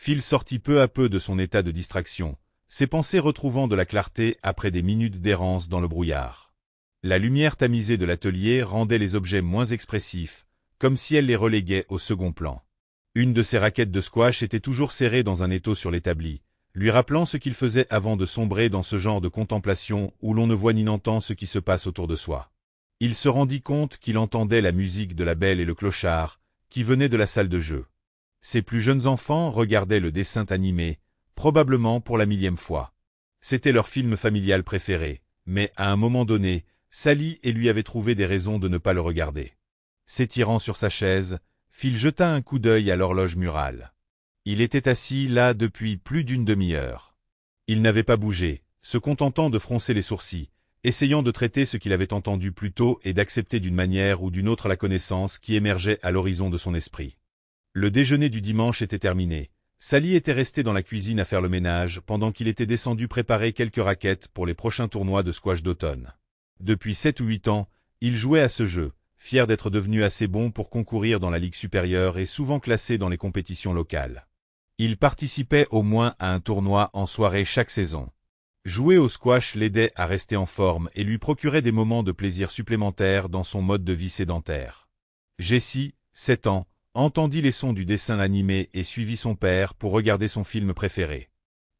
Phil sortit peu à peu de son état de distraction, ses pensées retrouvant de la clarté après des minutes d'errance dans le brouillard. La lumière tamisée de l'atelier rendait les objets moins expressifs, comme si elle les reléguait au second plan. Une de ses raquettes de squash était toujours serrée dans un étau sur l'établi, lui rappelant ce qu'il faisait avant de sombrer dans ce genre de contemplation où l'on ne voit ni n'entend ce qui se passe autour de soi. Il se rendit compte qu'il entendait la musique de la Belle et le Clochard, qui venait de la salle de jeu. Ses plus jeunes enfants regardaient le dessin animé, probablement pour la 1000e fois. C'était leur film familial préféré, mais à un moment donné, Sally et lui avaient trouvé des raisons de ne pas le regarder. S'étirant sur sa chaise, Phil jeta un coup d'œil à l'horloge murale. Il était assis là depuis plus d'une demi-heure. Il n'avait pas bougé, se contentant de froncer les sourcils, essayant de traiter ce qu'il avait entendu plus tôt et d'accepter d'une manière ou d'une autre la connaissance qui émergeait à l'horizon de son esprit. Le déjeuner du dimanche était terminé. Sally était restée dans la cuisine à faire le ménage pendant qu'il était descendu préparer quelques raquettes pour les prochains tournois de squash d'automne. Depuis 7 ou 8 ans, il jouait à ce jeu, fier d'être devenu assez bon pour concourir dans la ligue supérieure et souvent classé dans les compétitions locales. Il participait au moins à un tournoi en soirée chaque saison. Jouer au squash l'aidait à rester en forme et lui procurait des moments de plaisir supplémentaires dans son mode de vie sédentaire. Jessie, 7 ans, entendit les sons du dessin animé et suivit son père pour regarder son film préféré.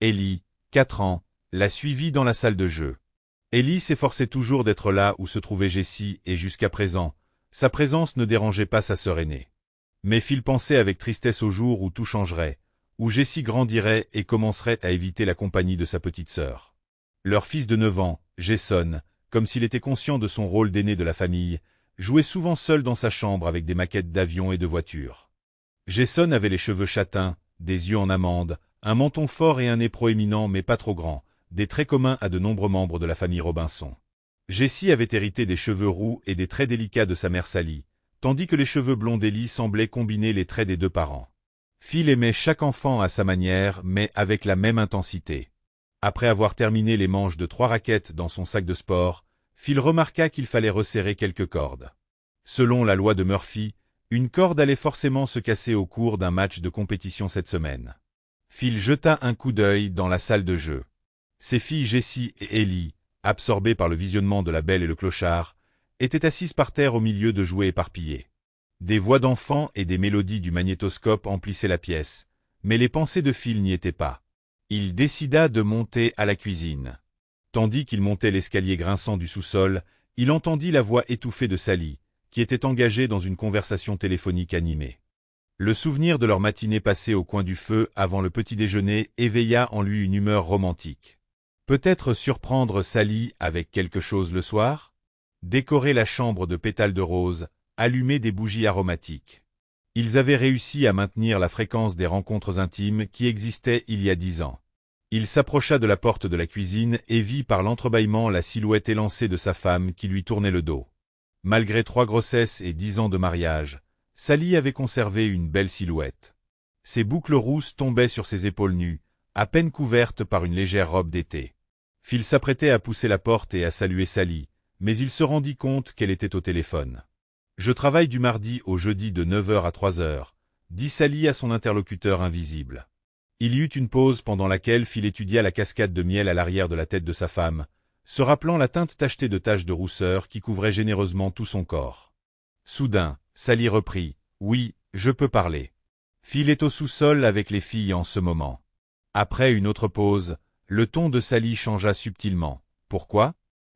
Ellie, 4 ans, la suivit dans la salle de jeu. Ellie s'efforçait toujours d'être là où se trouvait Jessie et jusqu'à présent, sa présence ne dérangeait pas sa sœur aînée. Mais Phil pensait avec tristesse au jour où tout changerait, où Jessie grandirait et commencerait à éviter la compagnie de sa petite sœur. Leur fils de 9 ans, Jason, comme s'il était conscient de son rôle d'aîné de la famille, jouait souvent seul dans sa chambre avec des maquettes d'avions et de voitures. Jason avait les cheveux châtains, des yeux en amande, un menton fort et un nez proéminent mais pas trop grand, des traits communs à de nombreux membres de la famille Robinson. Jessie avait hérité des cheveux roux et des traits délicats de sa mère Sally, tandis que les cheveux blonds d'Ellie semblaient combiner les traits des deux parents. Phil aimait chaque enfant à sa manière, mais avec la même intensité. Après avoir terminé les manches de 3 raquettes dans son sac de sport, Phil remarqua qu'il fallait resserrer quelques cordes. Selon la loi de Murphy, une corde allait forcément se casser au cours d'un match de compétition cette semaine. Phil jeta un coup d'œil dans la salle de jeu. Ses filles Jessie et Ellie, absorbées par le visionnement de La Belle et le Clochard, étaient assises par terre au milieu de jouets éparpillés. Des voix d'enfants et des mélodies du magnétoscope emplissaient la pièce, mais les pensées de Phil n'y étaient pas. Il décida de monter à la cuisine. Tandis qu'il montait l'escalier grinçant du sous-sol, il entendit la voix étouffée de Sally, qui était engagée dans une conversation téléphonique animée. Le souvenir de leur matinée passée au coin du feu avant le petit déjeuner éveilla en lui une humeur romantique. Peut-être surprendre Sally avec quelque chose le soir? Décorer la chambre de pétales de rose, allumer des bougies aromatiques. Ils avaient réussi à maintenir la fréquence des rencontres intimes qui existaient il y a 10 ans. Il s'approcha de la porte de la cuisine et vit par l'entrebâillement la silhouette élancée de sa femme qui lui tournait le dos. Malgré 3 grossesses et 10 ans de mariage, Sally avait conservé une belle silhouette. Ses boucles rousses tombaient sur ses épaules nues, à peine couvertes par une légère robe d'été. Phil s'apprêtait à pousser la porte et à saluer Sally, mais il se rendit compte qu'elle était au téléphone. « Je travaille du mardi au jeudi de 9h à 3h, dit Sally à son interlocuteur invisible. Il y eut une pause pendant laquelle Phil étudia la cascade de miel à l'arrière de la tête de sa femme, se rappelant la teinte tachetée de taches de rousseur qui couvrait généreusement tout son corps. Soudain, Sally reprit « Oui, je peux parler. Phil est au sous-sol avec les filles en ce moment. » Après une autre pause, le ton de Sally changea subtilement. « Pourquoi ? » ?»«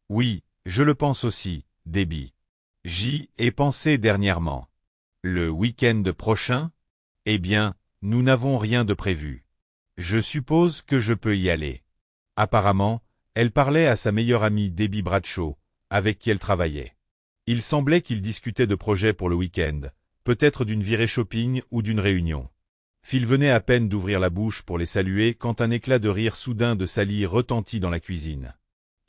Oui, je le pense aussi, Debbie. J'y ai pensé dernièrement. Le week-end prochain ? Eh bien, nous n'avons rien de prévu. Je suppose que je peux y aller. » Apparemment, elle parlait à sa meilleure amie Debbie Bradshaw, avec qui elle travaillait. Il semblait qu'ils discutaient de projets pour le week-end, peut-être d'une virée shopping ou d'une réunion. Phil venait à peine d'ouvrir la bouche pour les saluer quand un éclat de rire soudain de Sally retentit dans la cuisine.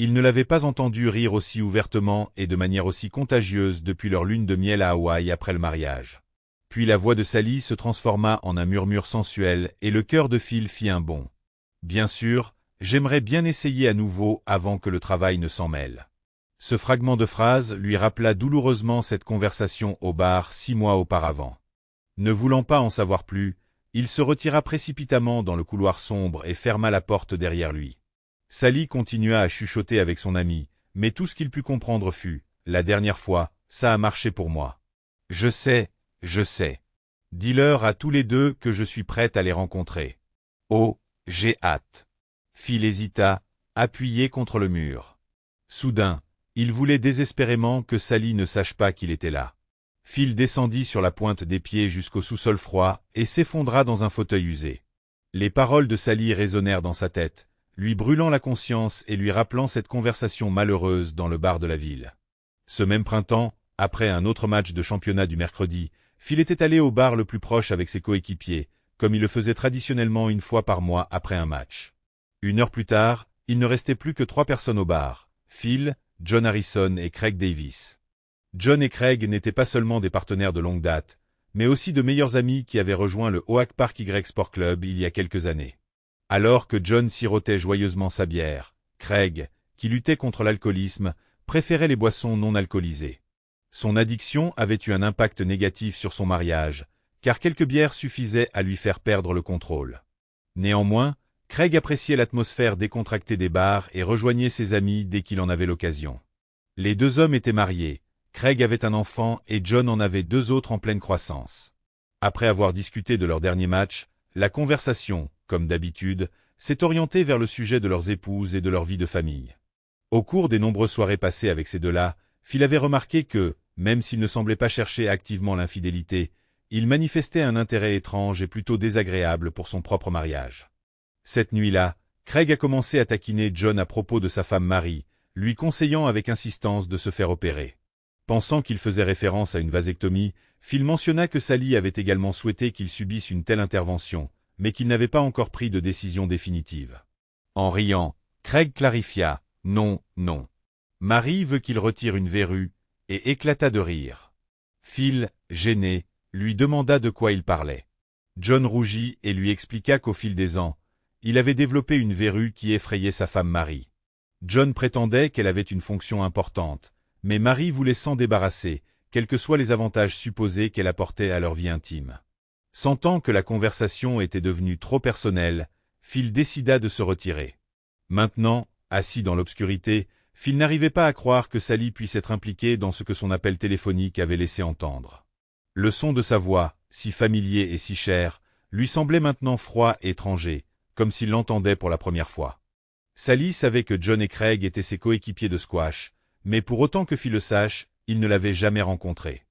Il ne l'avait pas entendu rire aussi ouvertement et de manière aussi contagieuse depuis leur lune de miel à Hawaï après le mariage. Puis la voix de Sally se transforma en un murmure sensuel et le cœur de Phil fit un bond. « Bien sûr, j'aimerais bien essayer à nouveau avant que le travail ne s'en mêle. » Ce fragment de phrase lui rappela douloureusement cette conversation au bar 6 mois auparavant. Ne voulant pas en savoir plus, Il se retira précipitamment dans le couloir sombre et ferma la porte derrière lui. Sally continua à chuchoter avec son ami, mais tout ce qu'il put comprendre fut « La dernière fois, ça a marché pour moi. Je sais, je sais. Dis-leur à tous les deux que je suis prête à les rencontrer. Oh, j'ai hâte. » Phil hésita, appuyé contre le mur. Soudain, il voulait désespérément que Sally ne sache pas qu'il était là. Phil descendit sur la pointe des pieds jusqu'au sous-sol froid et s'effondra dans un fauteuil usé. Les paroles de Sally résonnèrent dans sa tête, lui brûlant la conscience et lui rappelant cette conversation malheureuse dans le bar de la ville. Ce même printemps, après un autre match de championnat du mercredi, Phil était allé au bar le plus proche avec ses coéquipiers, comme il le faisait traditionnellement une fois par mois après un match. 1 heure plus tard, il ne restait plus que 3 personnes au bar, Phil, John Harrison et Craig Davis. John et Craig n'étaient pas seulement des partenaires de longue date, mais aussi de meilleurs amis qui avaient rejoint le Oak Park Y Sport Club il y a quelques années. Alors que John sirotait joyeusement sa bière, Craig, qui luttait contre l'alcoolisme, préférait les boissons non alcoolisées. Son addiction avait eu un impact négatif sur son mariage, car quelques bières suffisaient à lui faire perdre le contrôle. Néanmoins, Craig appréciait l'atmosphère décontractée des bars et rejoignait ses amis dès qu'il en avait l'occasion. Les 2 hommes étaient mariés, Craig avait un enfant et John en avait 2 autres en pleine croissance. Après avoir discuté de leur dernier match, la conversation, comme d'habitude, s'est orientée vers le sujet de leurs épouses et de leur vie de famille. Au cours des nombreuses soirées passées avec ces deux-là, Phil avait remarqué que, même s'il ne semblait pas chercher activement l'infidélité, il manifestait un intérêt étrange et plutôt désagréable pour son propre mariage. Cette nuit-là, Craig a commencé à taquiner John à propos de sa femme Mary, lui conseillant avec insistance de se faire opérer. Pensant qu'il faisait référence à une vasectomie, Phil mentionna que Sally avait également souhaité qu'il subisse une telle intervention, mais qu'il n'avait pas encore pris de décision définitive. En riant, Craig clarifia « Non, non. Mary veut qu'il retire une verrue » et éclata de rire. Phil, gêné, lui demanda de quoi il parlait. John rougit et lui expliqua qu'au fil des ans, il avait développé une verrue qui effrayait sa femme Mary. John prétendait qu'elle avait une fonction importante, mais Mary voulait s'en débarrasser, quels que soient les avantages supposés qu'elle apportait à leur vie intime. Sentant que la conversation était devenue trop personnelle, Phil décida de se retirer. Maintenant, assis dans l'obscurité, Phil n'arrivait pas à croire que Sally puisse être impliquée dans ce que son appel téléphonique avait laissé entendre. Le son de sa voix, si familier et si cher, lui semblait maintenant froid et étranger, comme s'il l'entendait pour la première fois. Sally savait que John et Craig étaient ses coéquipiers de squash, mais pour autant que Phil le sache, il ne l'avait jamais rencontré.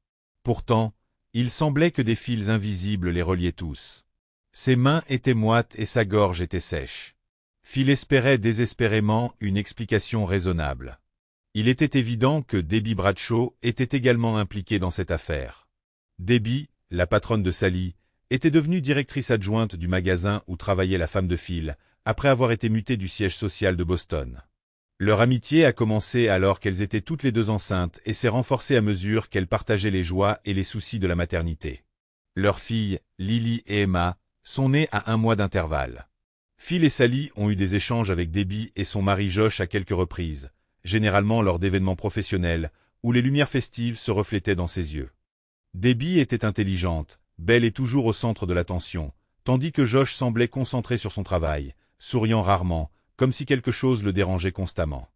Pourtant, il semblait que des fils invisibles les reliaient tous. Ses mains étaient moites et sa gorge était sèche. Phil espérait désespérément une explication raisonnable. Il était évident que Debbie Bradshaw était également impliquée dans cette affaire. Debbie, la patronne de Sally, était devenue directrice adjointe du magasin où travaillait la femme de Phil, après avoir été mutée du siège social de Boston. Leur amitié a commencé alors qu'elles étaient toutes les deux enceintes et s'est renforcée à mesure qu'elles partageaient les joies et les soucis de la maternité. Leurs filles, Lily et Emma, sont nées à 1 mois d'intervalle. Phil et Sally ont eu des échanges avec Debbie et son mari Josh à quelques reprises, généralement lors d'événements professionnels, où les lumières festives se reflétaient dans ses yeux. Debbie était intelligente, belle et toujours au centre de l'attention, tandis que Josh semblait concentré sur son travail, souriant rarement, comme si quelque chose le dérangeait constamment.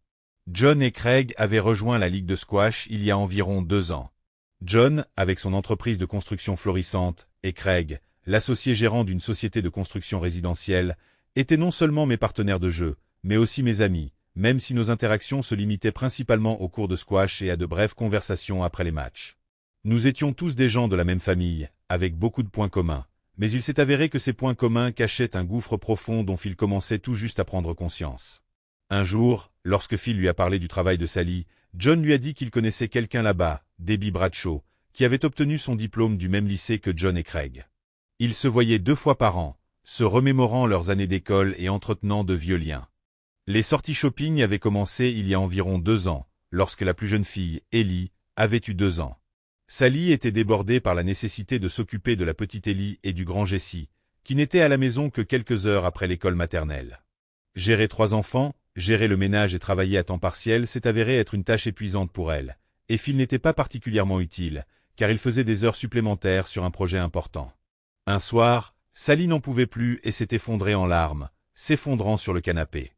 John et Craig avaient rejoint la ligue de squash il y a environ 2 ans. John, avec son entreprise de construction florissante, et Craig, l'associé gérant d'une société de construction résidentielle, étaient non seulement mes partenaires de jeu, mais aussi mes amis, même si nos interactions se limitaient principalement aux cours de squash et à de brèves conversations après les matchs. Nous étions tous des gens de la même famille, avec beaucoup de points communs, mais il s'est avéré que ces points communs cachaient un gouffre profond dont Phil commençait tout juste à prendre conscience. Un jour, lorsque Phil lui a parlé du travail de Sally, John lui a dit qu'il connaissait quelqu'un là-bas, Debbie Bradshaw, qui avait obtenu son diplôme du même lycée que John et Craig. Ils se voyaient 2 fois par an, se remémorant leurs années d'école et entretenant de vieux liens. Les sorties shopping avaient commencé il y a environ 2 ans, lorsque la plus jeune fille, Ellie, avait eu 2 ans. Sally était débordée par la nécessité de s'occuper de la petite Ellie et du grand Jesse, qui n'était à la maison que quelques heures après l'école maternelle. Gérer 3 enfants, gérer le ménage et travailler à temps partiel s'est avéré être une tâche épuisante pour elle, et Phil n'était pas particulièrement utile, car il faisait des heures supplémentaires sur un projet important. Un soir, Sally n'en pouvait plus et s'est effondrée en larmes, s'effondrant sur le canapé.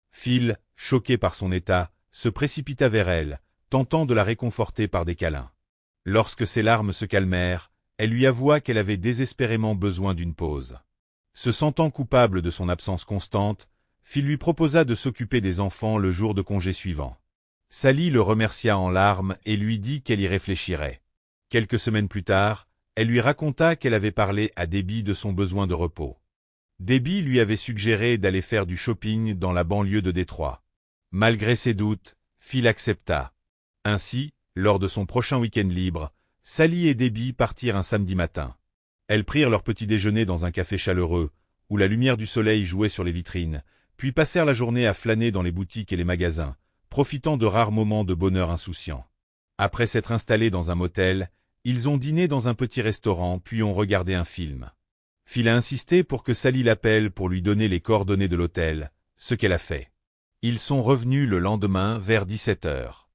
Phil, choqué par son état, se précipita vers elle, tentant de la réconforter par des câlins. Lorsque ses larmes se calmèrent, elle lui avoua qu'elle avait désespérément besoin d'une pause. Se sentant coupable de son absence constante, Phil lui proposa de s'occuper des enfants le jour de congé suivant. Sally le remercia en larmes et lui dit qu'elle y réfléchirait. Quelques semaines plus tard, elle lui raconta qu'elle avait parlé à Debbie de son besoin de repos. Debbie lui avait suggéré d'aller faire du shopping dans la banlieue de Détroit. Malgré ses doutes, Phil accepta. Ainsi, lors de son prochain week-end libre, Sally et Debbie partirent un samedi matin. Elles prirent leur petit déjeuner dans un café chaleureux, où la lumière du soleil jouait sur les vitrines, puis passèrent la journée à flâner dans les boutiques et les magasins, profitant de rares moments de bonheur insouciant. Après s'être installés dans un motel, ils ont dîné dans un petit restaurant puis ont regardé un film. Phil a insisté pour que Sally l'appelle pour lui donner les coordonnées de l'hôtel, ce qu'elle a fait. Ils sont revenus le lendemain vers 17h.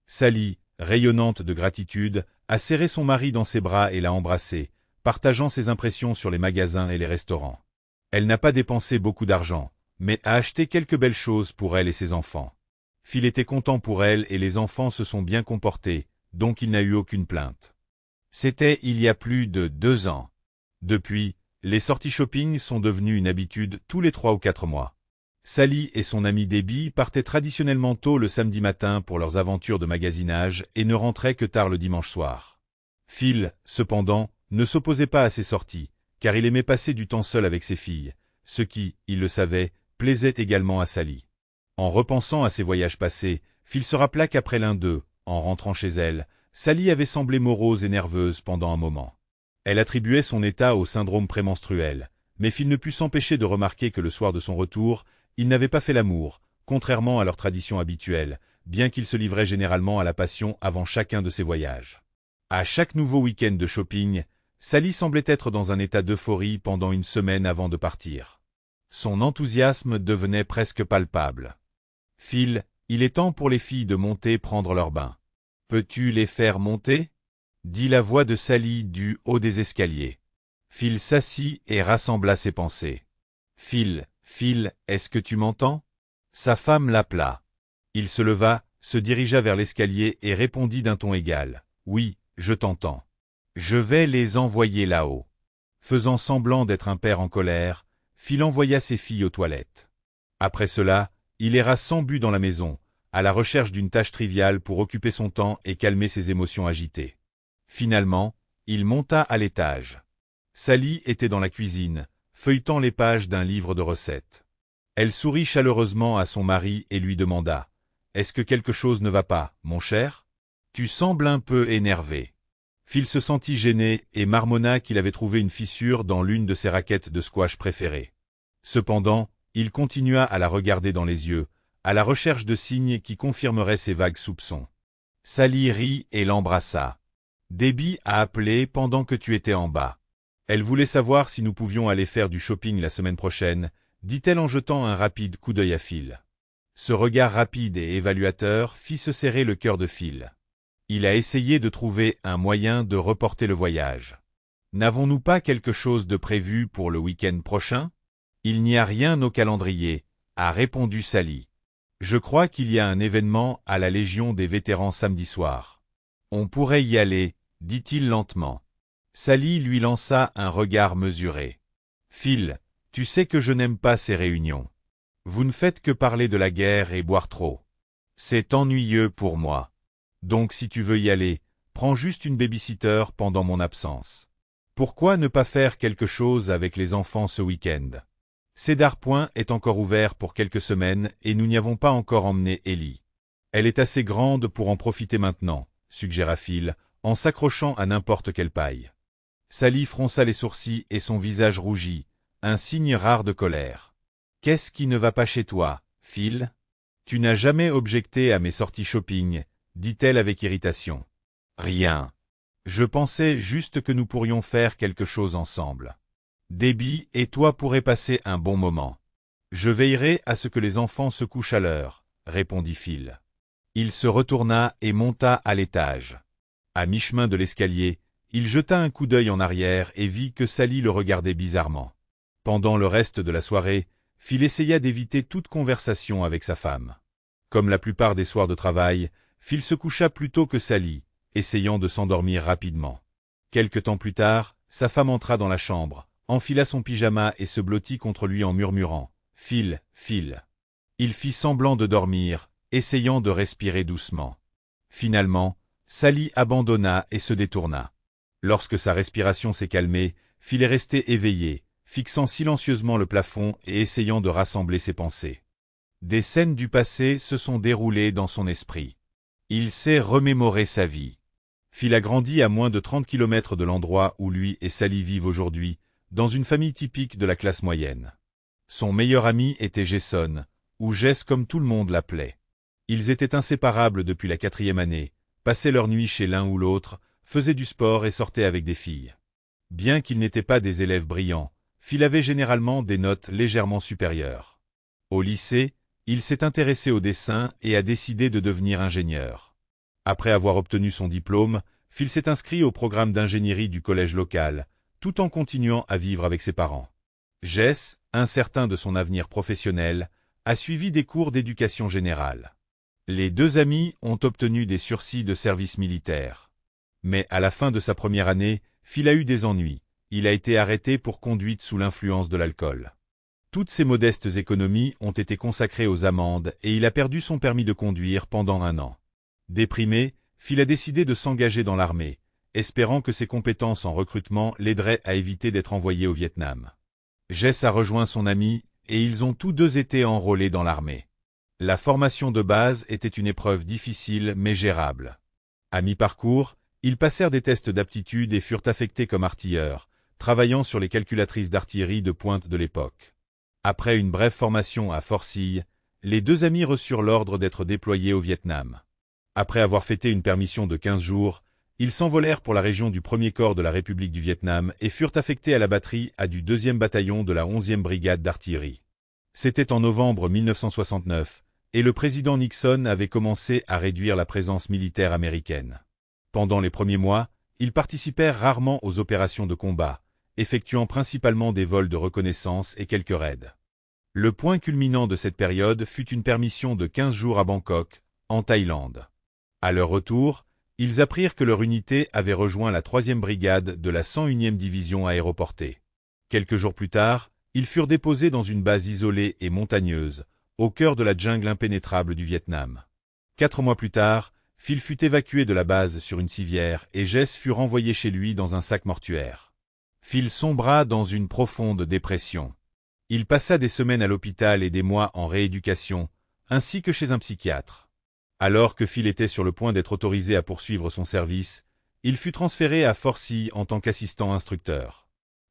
Sally, rayonnante de gratitude, a serré son mari dans ses bras et l'a embrassé, partageant ses impressions sur les magasins et les restaurants. Elle n'a pas dépensé beaucoup d'argent, mais a acheté quelques belles choses pour elle et ses enfants. Phil était content pour elle et les enfants se sont bien comportés, donc il n'a eu aucune plainte. C'était il y a plus de 2 ans. Depuis, les sorties shopping sont devenues une habitude tous les 3 ou 4 mois. Sally et son amie Debbie partaient traditionnellement tôt le samedi matin pour leurs aventures de magasinage et ne rentraient que tard le dimanche soir. Phil, cependant, ne s'opposait pas à ces sorties, car il aimait passer du temps seul avec ses filles, ce qui, il le savait, plaisait également à Sally. En repensant à ses voyages passés, Phil se rappela qu'après l'un d'eux, en rentrant chez elle, Sally avait semblé morose et nerveuse pendant un moment. Elle attribuait son état au syndrome prémenstruel, mais Phil ne put s'empêcher de remarquer que le soir de son retour, il n'avait pas fait l'amour, contrairement à leur tradition habituelle, bien qu'il se livrait généralement à la passion avant chacun de ses voyages. À chaque nouveau week-end de shopping, Sally semblait être dans un état d'euphorie pendant une semaine avant de partir. Son enthousiasme devenait presque palpable. « Phil, il est temps pour les filles de monter prendre leur bain. Peux-tu les faire monter ?» dit la voix de Sally du haut des escaliers. Phil s'assit et rassembla ses pensées. « Phil, est-ce que tu m'entends ?» Sa femme l'appela. Il se leva, se dirigea vers l'escalier et répondit d'un ton égal. « Oui, je t'entends. Je vais les envoyer là-haut. » Faisant semblant d'être un père en colère, Phil envoya ses filles aux toilettes. Après cela, il erra sans but dans la maison, à la recherche d'une tâche triviale pour occuper son temps et calmer ses émotions agitées. Finalement, il monta à l'étage. Sally était dans la cuisine, feuilletant les pages d'un livre de recettes. Elle sourit chaleureusement à son mari et lui demanda « Est-ce que quelque chose ne va pas, mon cher ? Tu sembles un peu énervé. » Phil se sentit gêné et marmonna qu'il avait trouvé une fissure dans l'une de ses raquettes de squash préférées. Cependant, il continua à la regarder dans les yeux, à la recherche de signes qui confirmeraient ses vagues soupçons. Sally rit et l'embrassa. « Debbie a appelé pendant que tu étais en bas. Elle voulait savoir si nous pouvions aller faire du shopping la semaine prochaine, dit-elle en jetant un rapide coup d'œil à Phil. Ce regard rapide et évaluateur fit se serrer le cœur de Phil. Il a essayé de trouver un moyen de reporter le voyage. « N'avons-nous pas quelque chose de prévu pour le week-end prochain ? » « Il n'y a rien au calendrier, » a répondu Sally. « Je crois qu'il y a un événement à la Légion des vétérans samedi soir. On pourrait y aller, » dit-il lentement. Sally lui lança un regard mesuré. « Phil, tu sais que je n'aime pas ces réunions. Vous ne faites que parler de la guerre et boire trop. C'est ennuyeux pour moi. Donc si tu veux y aller, prends juste une babysitter pendant mon absence. Pourquoi ne pas faire quelque chose avec les enfants ce week-end ? Cedar Point est encore ouvert pour quelques semaines et nous n'y avons pas encore emmené Ellie. Elle est assez grande pour en profiter maintenant, suggéra Phil, en s'accrochant à n'importe quelle paille. Sally fronça les sourcils et son visage rougit, un signe rare de colère. « Qu'est-ce qui ne va pas chez toi, Phil ? Tu n'as jamais objecté à mes sorties shopping, » dit-elle avec irritation. « Rien. Je pensais juste que nous pourrions faire quelque chose ensemble. Debbie et toi pourrez passer un bon moment. Je veillerai à ce que les enfants se couchent à l'heure, » répondit Phil. Il se retourna et monta à l'étage. À mi-chemin de l'escalier, il jeta un coup d'œil en arrière et vit que Sally le regardait bizarrement. Pendant le reste de la soirée, Phil essaya d'éviter toute conversation avec sa femme. Comme la plupart des soirs de travail, Phil se coucha plus tôt que Sally, essayant de s'endormir rapidement. Quelque temps plus tard, sa femme entra dans la chambre, enfila son pyjama et se blottit contre lui en murmurant « Phil, Phil ». Il fit semblant de dormir, essayant de respirer doucement. Finalement, Sally abandonna et se détourna. Lorsque sa respiration s'est calmée, Phil est resté éveillé, fixant silencieusement le plafond et essayant de rassembler ses pensées. Des scènes du passé se sont déroulées dans son esprit. Il s'est remémoré sa vie. Phil a grandi à moins de 30 km de l'endroit où lui et Sally vivent aujourd'hui, dans une famille typique de la classe moyenne. Son meilleur ami était Jason, ou Jess comme tout le monde l'appelait. Ils étaient inséparables depuis la 4e année, passaient leur nuit chez l'un ou l'autre, faisaient du sport et sortaient avec des filles. Bien qu'ils n'étaient pas des élèves brillants, Phil avait généralement des notes légèrement supérieures. Au lycée, il s'est intéressé au dessin et a décidé de devenir ingénieur. Après avoir obtenu son diplôme, Phil s'est inscrit au programme d'ingénierie du collège local, tout en continuant à vivre avec ses parents. Jess, incertain de son avenir professionnel, a suivi des cours d'éducation générale. Les deux amis ont obtenu des sursis de service militaire. Mais à la fin de sa première année, Phil a eu des ennuis. Il a été arrêté pour conduite sous l'influence de l'alcool. Toutes ses modestes économies ont été consacrées aux amendes et il a perdu son permis de conduire pendant 1 an. Déprimé, Phil a décidé de s'engager dans l'armée, espérant que ses compétences en recrutement l'aideraient à éviter d'être envoyé au Vietnam. Jess a rejoint son ami et ils ont tous deux été enrôlés dans l'armée. La formation de base était une épreuve difficile mais gérable. À mi-parcours, ils passèrent des tests d'aptitude et furent affectés comme artilleurs, travaillant sur les calculatrices d'artillerie de pointe de l'époque. Après une brève formation à Fort Sill, les deux amis reçurent l'ordre d'être déployés au Vietnam. Après avoir fêté une permission de 15 jours, ils s'envolèrent pour la région du 1er corps de la République du Vietnam et furent affectés à la batterie A du 2e bataillon de la 11e brigade d'artillerie. C'était en novembre 1969, et le président Nixon avait commencé à réduire la présence militaire américaine. Pendant les premiers mois, ils participèrent rarement aux opérations de combat, effectuant principalement des vols de reconnaissance et quelques raids. Le point culminant de cette période fut une permission de 15 jours à Bangkok, en Thaïlande. À leur retour, ils apprirent que leur unité avait rejoint la 3e brigade de la 101e division aéroportée. Quelques jours plus tard, ils furent déposés dans une base isolée et montagneuse, au cœur de la jungle impénétrable du Vietnam. 4 mois plus tard, Phil fut évacué de la base sur une civière et Jess fut renvoyé chez lui dans un sac mortuaire. Phil sombra dans une profonde dépression. Il passa des semaines à l'hôpital et des mois en rééducation, ainsi que chez un psychiatre. Alors que Phil était sur le point d'être autorisé à poursuivre son service, il fut transféré à Fort Sill en tant qu'assistant instructeur.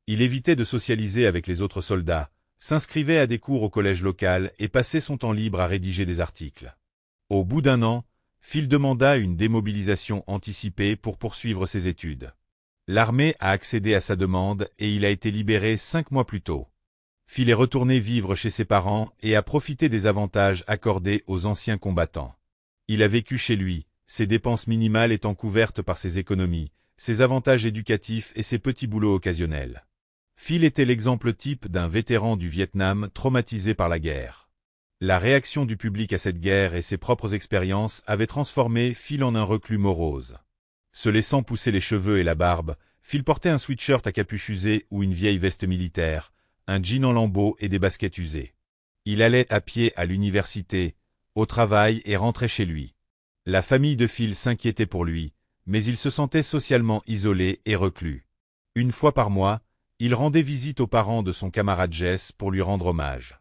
Il évitait de socialiser avec les autres soldats, s'inscrivait à des cours au collège local et passait son temps libre à rédiger des articles. Au bout d'1 an, Phil demanda une démobilisation anticipée pour poursuivre ses études. L'armée a accédé à sa demande et il a été libéré 5 mois plus tôt. Phil est retourné vivre chez ses parents et a profité des avantages accordés aux anciens combattants. Il a vécu chez lui, ses dépenses minimales étant couvertes par ses économies, ses avantages éducatifs et ses petits boulots occasionnels. Phil était l'exemple type d'un vétéran du Vietnam traumatisé par la guerre. La réaction du public à cette guerre et ses propres expériences avaient transformé Phil en un reclus morose. Se laissant pousser les cheveux et la barbe, Phil portait un sweatshirt à capuche usée ou une vieille veste militaire, un jean en lambeaux et des baskets usées. Il allait à pied à l'université, au travail et rentrait chez lui. La famille de Phil s'inquiétait pour lui, mais il se sentait socialement isolé et reclus. Une fois par mois, il rendait visite aux parents de son camarade Jess pour lui rendre hommage.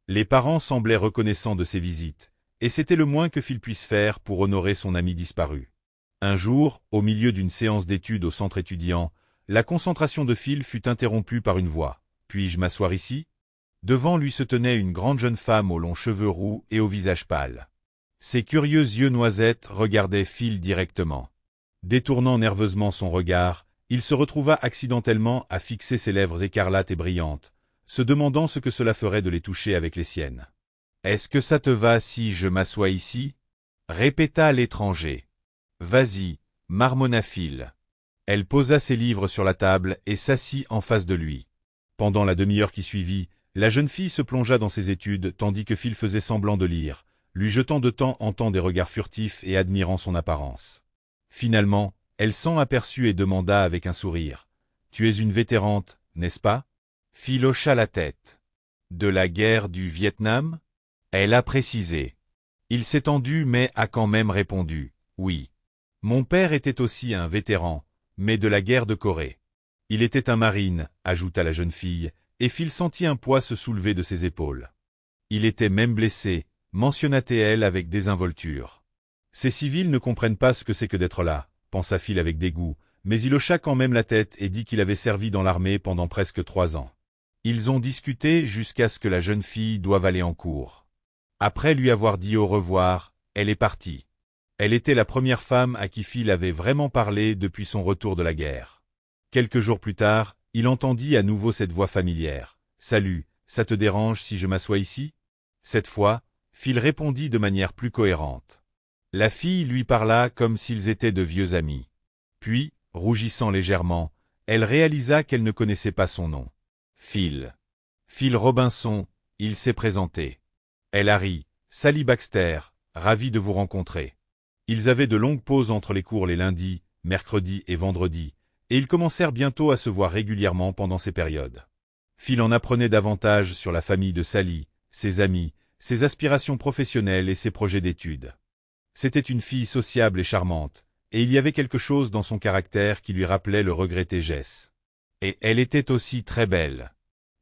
Les parents semblaient reconnaissants de ces visites, et c'était le moins que Phil puisse faire pour honorer son ami disparu. Un jour, au milieu d'une séance d'études au centre étudiant, la concentration de Phil fut interrompue par une voix. « Puis-je m'asseoir ici ?» Devant lui se tenait une grande jeune femme aux longs cheveux roux et au visage pâle. Ses curieux yeux noisettes regardaient Phil directement. Détournant nerveusement son regard, il se retrouva accidentellement à fixer ses lèvres écarlates et brillantes, se demandant ce que cela ferait de les toucher avec les siennes. « Est-ce que ça te va si je m'assois ici ?» répéta l'étranger. « Vas-y, marmonna Phil. » Elle posa ses livres sur la table et s'assit en face de lui. Pendant la demi-heure qui suivit, la jeune fille se plongea dans ses études tandis que Phil faisait semblant de lire, lui jetant de temps en temps des regards furtifs et admirant son apparence. Finalement, elle s'en aperçut et demanda avec un sourire. « Tu es une vétérante, n'est-ce pas ?» Phil hocha la tête. « De la guerre du Vietnam ?» Elle a précisé. Il s'est tendu mais a quand même répondu. « Oui. Mon père était aussi un vétéran, mais de la guerre de Corée. Il était un marine, » ajouta la jeune fille, et Phil sentit un poids se soulever de ses épaules. Il était même blessé, mentionna-t-elle avec désinvolture. Ces civils ne comprennent pas ce que c'est que d'être là, pensa Phil avec dégoût, mais il hocha quand même la tête et dit qu'il avait servi dans l'armée pendant presque 3 ans. Ils ont discuté jusqu'à ce que la jeune fille doive aller en cours. Après lui avoir dit au revoir, elle est partie. Elle était la première femme à qui Phil avait vraiment parlé depuis son retour de la guerre. Quelques jours plus tard, il entendit à nouveau cette voix familière. « Salut, ça te dérange si je m'assois ici ?» Cette fois, Phil répondit de manière plus cohérente. La fille lui parla comme s'ils étaient de vieux amis. Puis, rougissant légèrement, elle réalisa qu'elle ne connaissait pas son nom. Phil. Phil Robinson, il s'est présenté. Elle a ri. « Sally Baxter, ravi de vous rencontrer. » Ils avaient de longues pauses entre les cours les lundis, mercredis et vendredis, et ils commencèrent bientôt à se voir régulièrement pendant ces périodes. Phil en apprenait davantage sur la famille de Sally, ses amis, ses aspirations professionnelles et ses projets d'études. C'était une fille sociable et charmante, et il y avait quelque chose dans son caractère qui lui rappelait le regretté Jess. Et elle était aussi très belle.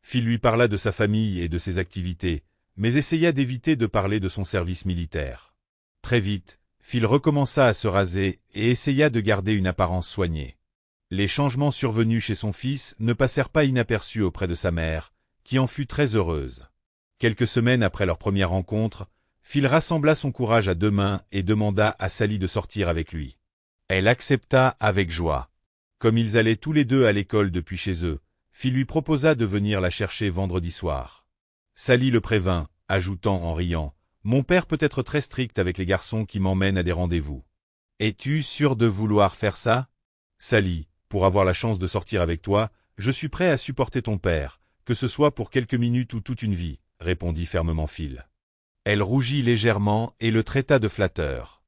Phil lui parla de sa famille et de ses activités, mais essaya d'éviter de parler de son service militaire. Très vite, Phil recommença à se raser et essaya de garder une apparence soignée. Les changements survenus chez son fils ne passèrent pas inaperçus auprès de sa mère, qui en fut très heureuse. Quelques semaines après leur première rencontre, Phil rassembla son courage à 2 mains et demanda à Sally de sortir avec lui. Elle accepta avec joie. Comme ils allaient tous les deux à l'école depuis chez eux, Phil lui proposa de venir la chercher vendredi soir. Sally le prévint, ajoutant en riant, « Mon père peut être très strict avec les garçons qui m'emmènent à des rendez-vous. Es-tu sûr de vouloir faire ça ?» Sally, pour avoir la chance de sortir avec toi, je suis prêt à supporter ton père, que ce soit pour quelques minutes ou toute une vie, répondit fermement Phil. Elle rougit légèrement et le traita de flatteur.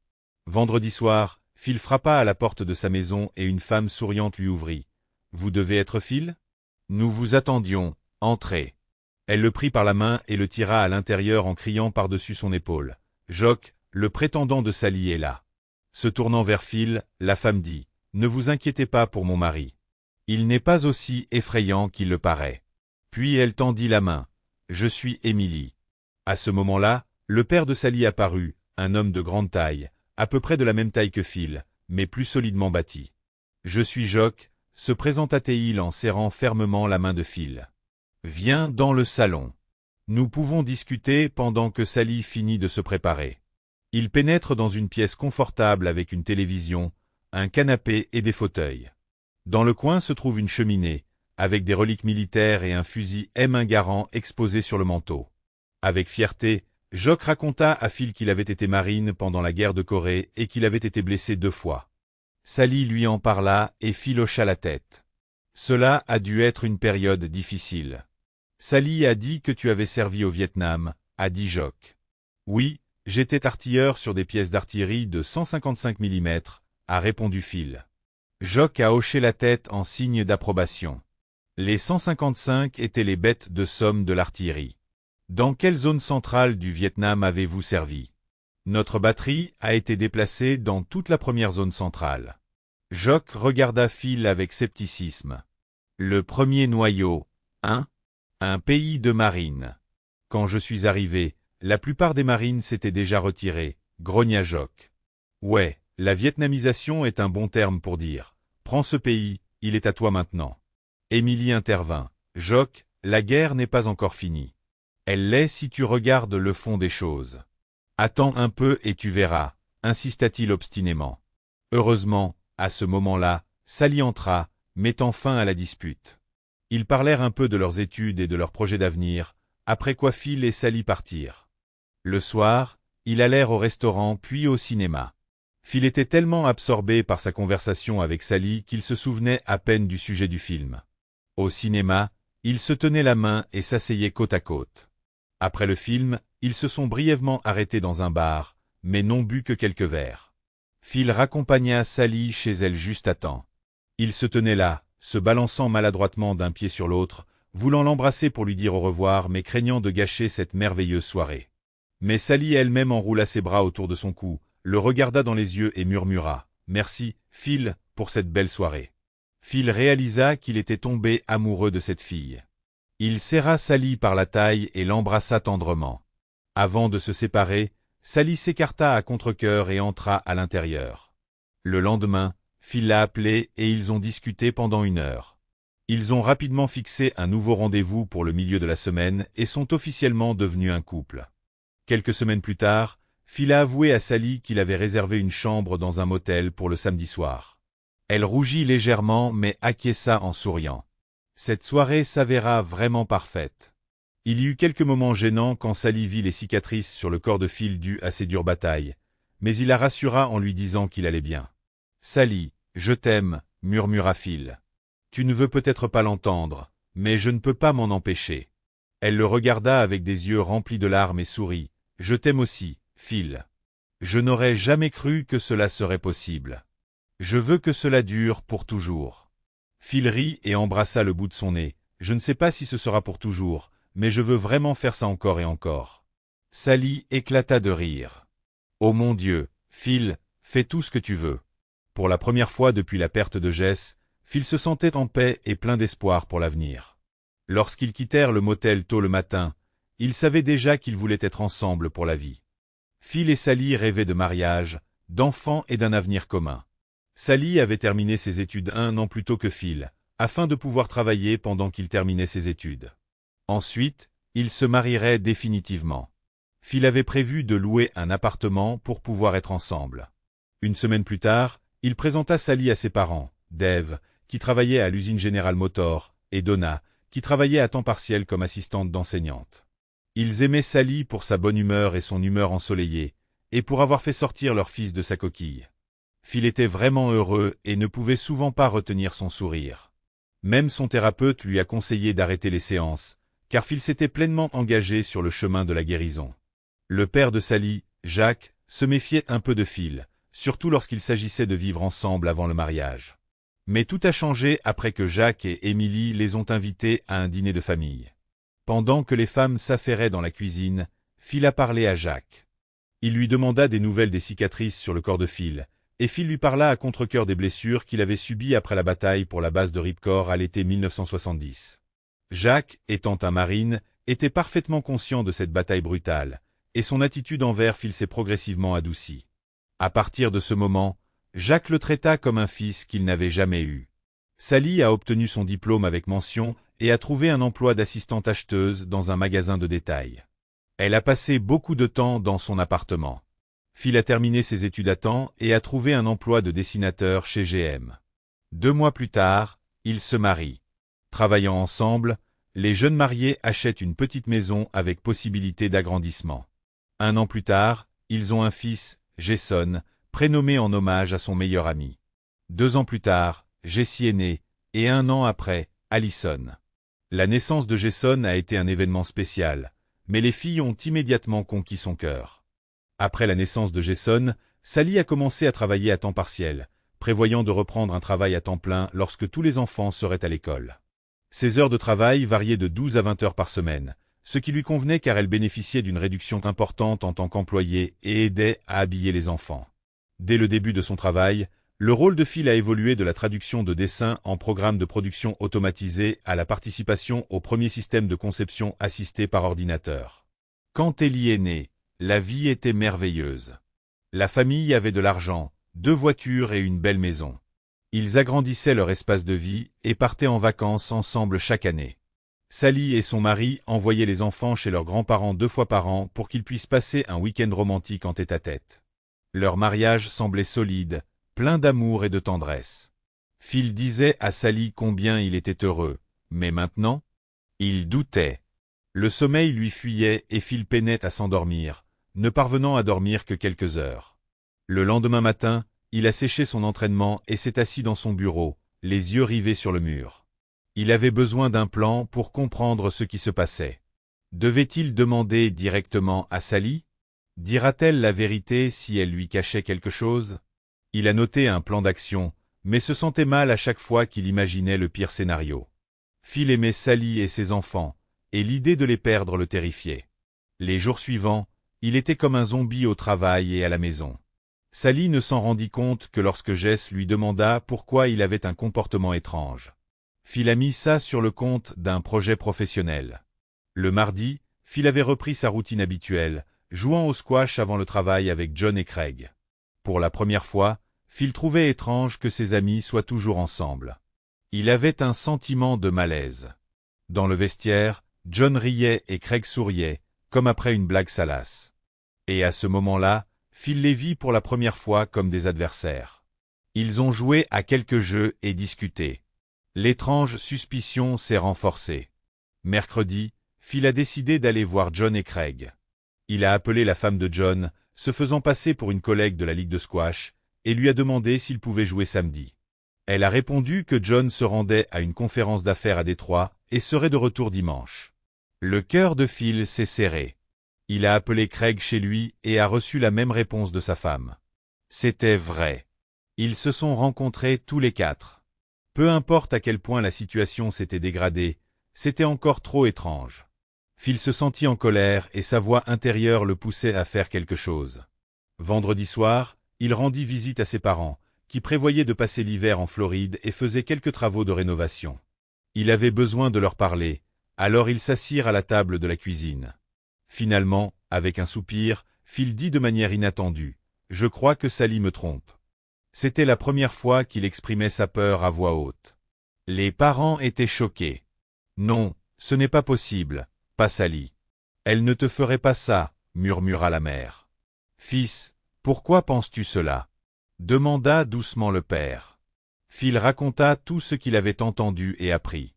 Vendredi soir, Phil frappa à la porte de sa maison et une femme souriante lui ouvrit. « Vous devez être Phil ? Nous vous attendions, entrez. » Elle le prit par la main et le tira à l'intérieur en criant par-dessus son épaule. « Jock, le prétendant de Sally est là. » Se tournant vers Phil, la femme dit. « Ne vous inquiétez pas pour mon mari. Il n'est pas aussi effrayant qu'il le paraît. » Puis elle tendit la main. « Je suis Emily. » À ce moment-là, le père de Sally apparut, un homme de grande taille, à peu près de la même taille que Phil, mais plus solidement bâti. « Je suis Jock », se présenta-t-il en serrant fermement la main de Phil. « Viens dans le salon. Nous pouvons discuter pendant que Sally finit de se préparer. » Il pénètre dans une pièce confortable avec une télévision, un canapé et des fauteuils. Dans le coin se trouve une cheminée, avec des reliques militaires et un fusil M1 Garand exposé sur le manteau. Avec fierté, Jock raconta à Phil qu'il avait été marine pendant la guerre de Corée et qu'il avait été blessé 2 fois. Sally lui en parla et Phil hocha la tête. Cela a dû être une période difficile. Sally a dit que tu avais servi au Vietnam, a dit Jock. Oui, j'étais artilleur sur des pièces d'artillerie de 155 mm, a répondu Phil. Jock a hoché la tête en signe d'approbation. Les 155 étaient les bêtes de somme de l'artillerie. Dans quelle zone centrale du Vietnam avez-vous servi? Notre batterie a été déplacée dans toute la première zone centrale. Jock regarda Phil avec scepticisme. Le premier noyau, hein? Un pays de marine. Quand je suis arrivé, la plupart des marines s'étaient déjà retirées, grogna Jock. Ouais, la vietnamisation est un bon terme pour dire. Prends ce pays, il est à toi maintenant. Emily intervint. Jock, la guerre n'est pas encore finie. Elle l'est si tu regardes le fond des choses. Attends un peu et tu verras, insista-t-il obstinément. Heureusement, à ce moment-là, Sally entra, mettant fin à la dispute. Ils parlèrent un peu de leurs études et de leurs projets d'avenir, après quoi Phil et Sally partirent. Le soir, ils allèrent au restaurant puis au cinéma. Phil était tellement absorbé par sa conversation avec Sally qu'il se souvenait à peine du sujet du film. Au cinéma, Ils se tenaient la main et s'asseyaient côte à côte. Après le film, ils se sont brièvement arrêtés dans un bar, mais n'ont bu que quelques verres. Phil raccompagna Sally chez elle juste à temps. Ils se tenaient là, se balançant maladroitement d'un pied sur l'autre, voulant l'embrasser pour lui dire au revoir, mais craignant de gâcher cette merveilleuse soirée. Mais Sally elle-même enroula ses bras autour de son cou, le regarda dans les yeux et murmura « Merci, Phil, pour cette belle soirée ». Phil réalisa qu'il était tombé amoureux de cette fille. Il serra Sally par la taille et l'embrassa tendrement. Avant de se séparer, Sally s'écarta à contre-cœur et entra à l'intérieur. Le lendemain, Phil l'a appelée et ils ont discuté pendant 1 heure. Ils ont rapidement fixé un nouveau rendez-vous pour le milieu de la semaine et sont officiellement devenus un couple. Quelques semaines plus tard, Phil a avoué à Sally qu'il avait réservé une chambre dans un motel pour le samedi soir. Elle rougit légèrement mais acquiesça en souriant. Cette soirée s'avéra vraiment parfaite. Il y eut quelques moments gênants quand Sally vit les cicatrices sur le corps de Phil dues à ses dures batailles, mais il la rassura en lui disant qu'il allait bien. « Sally, je t'aime, » murmura Phil. « Tu ne veux peut-être pas l'entendre, mais je ne peux pas m'en empêcher. » Elle le regarda avec des yeux remplis de larmes et sourit. « Je t'aime aussi, Phil. Je n'aurais jamais cru que cela serait possible. Je veux que cela dure pour toujours. » Phil rit et embrassa le bout de son nez. « Je ne sais pas si ce sera pour toujours, mais je veux vraiment faire ça encore et encore. » Sally éclata de rire. « Oh mon Dieu, Phil, fais tout ce que tu veux. » Pour la première fois depuis la perte de Jess, Phil se sentait en paix et plein d'espoir pour l'avenir. Lorsqu'ils quittèrent le motel tôt le matin, ils savaient déjà qu'ils voulaient être ensemble pour la vie. Phil et Sally rêvaient de mariage, d'enfants et d'un avenir commun. Sally avait terminé ses études 1 an plus tôt que Phil, afin de pouvoir travailler pendant qu'il terminait ses études. Ensuite, ils se marieraient définitivement. Phil avait prévu de louer un appartement pour pouvoir être ensemble. 1 semaine plus tard, il présenta Sally à ses parents, Dave, qui travaillait à l'usine General Motors, et Donna, qui travaillait à temps partiel comme assistante d'enseignante. Ils aimaient Sally pour sa bonne humeur et son humeur ensoleillée, et pour avoir fait sortir leur fils de sa coquille. Phil était vraiment heureux et ne pouvait souvent pas retenir son sourire. Même son thérapeute lui a conseillé d'arrêter les séances, car Phil s'était pleinement engagé sur le chemin de la guérison. Le père de Sally, Jacques, se méfiait un peu de Phil, surtout lorsqu'il s'agissait de vivre ensemble avant le mariage. Mais tout a changé après que Jacques et Émilie les ont invités à un dîner de famille. Pendant que les femmes s'affairaient dans la cuisine, Phil a parlé à Jacques. Il lui demanda des nouvelles des cicatrices sur le corps de Phil, et Phil lui parla à contre-cœur des blessures qu'il avait subies après la bataille pour la base de Ripcord à l'été 1970. Jacques, étant un marine, était parfaitement conscient de cette bataille brutale, et son attitude envers Phil s'est progressivement adoucie. À partir de ce moment, Jacques le traita comme un fils qu'il n'avait jamais eu. Sally a obtenu son diplôme avec mention et a trouvé un emploi d'assistante acheteuse dans un magasin de détail. Elle a passé beaucoup de temps dans son appartement. Phil a terminé ses études à temps et a trouvé un emploi de dessinateur chez GM. 2 mois plus tard, ils se marient. Travaillant ensemble, les jeunes mariés achètent une petite maison avec possibilité d'agrandissement. 1 an plus tard, ils ont un fils, Jason, prénommé en hommage à son meilleur ami. 2 ans plus tard, Jessie est née, et 1 an après, Allison. La naissance de Jason a été un événement spécial, mais les filles ont immédiatement conquis son cœur. Après la naissance de Jason, Sally a commencé à travailler à temps partiel, prévoyant de reprendre un travail à temps plein lorsque tous les enfants seraient à l'école. Ses heures de travail variaient de 12 à 20 heures par semaine, ce qui lui convenait car elle bénéficiait d'une réduction importante en tant qu'employée et aidait à habiller les enfants. Dès le début de son travail, le rôle de Phil a évolué de la traduction de dessins en programme de production automatisé à la participation au premier système de conception assisté par ordinateur. Quand Ellie est née, la vie était merveilleuse. La famille avait de l'argent, 2 voitures et une belle maison. Ils agrandissaient leur espace de vie et partaient en vacances ensemble chaque année. Sally et son mari envoyaient les enfants chez leurs grands-parents 2 fois par an pour qu'ils puissent passer un week-end romantique en tête-à-tête. Leur mariage semblait solide, plein d'amour et de tendresse. Phil disait à Sally combien il était heureux, mais maintenant, il doutait. Le sommeil lui fuyait et Phil peinait à s'endormir, ne parvenant à dormir que quelques heures. Le lendemain matin, il a séché son entraînement et s'est assis dans son bureau, les yeux rivés sur le mur. Il avait besoin d'un plan pour comprendre ce qui se passait. Devait-il demander directement à Sally? Dira-t-elle la vérité si elle lui cachait quelque chose? Il a noté un plan d'action, mais se sentait mal à chaque fois qu'il imaginait le pire scénario. Phil aimait Sally et ses enfants, et l'idée de les perdre le terrifiait. Les jours suivants, il était comme un zombie au travail et à la maison. Sally ne s'en rendit compte que lorsque Jess lui demanda pourquoi il avait un comportement étrange. Phil a mis ça sur le compte d'un projet professionnel. Le mardi, Phil avait repris sa routine habituelle, jouant au squash avant le travail avec John et Craig. Pour la première fois, Phil trouvait étrange que ses amis soient toujours ensemble. Il avait un sentiment de malaise. Dans le vestiaire, John riait et Craig souriait, comme après une blague salace. Et à ce moment-là, Phil les vit pour la première fois comme des adversaires. Ils ont joué à quelques jeux et discuté. L'étrange suspicion s'est renforcée. Mercredi, Phil a décidé d'aller voir John et Craig. Il a appelé la femme de John, se faisant passer pour une collègue de la ligue de squash, et lui a demandé s'il pouvait jouer samedi. Elle a répondu que John se rendait à une conférence d'affaires à Détroit et serait de retour dimanche. Le cœur de Phil s'est serré. Il a appelé Craig chez lui et a reçu la même réponse de sa femme. C'était vrai. Ils se sont rencontrés tous les quatre. Peu importe à quel point la situation s'était dégradée, c'était encore trop étrange. Phil se sentit en colère et sa voix intérieure le poussait à faire quelque chose. Vendredi soir, il rendit visite à ses parents, qui prévoyaient de passer l'hiver en Floride et faisaient quelques travaux de rénovation. Il avait besoin de leur parler, alors ils s'assirent à la table de la cuisine. Finalement, avec un soupir, Phil dit de manière inattendue « Je crois que Sally me trompe ». C'était la première fois qu'il exprimait sa peur à voix haute. Les parents étaient choqués. « Non, ce n'est pas possible, pas Sally. Elle ne te ferait pas ça, murmura la mère. « Fils, pourquoi penses-tu cela ?» demanda doucement le père. Phil raconta tout ce qu'il avait entendu et appris.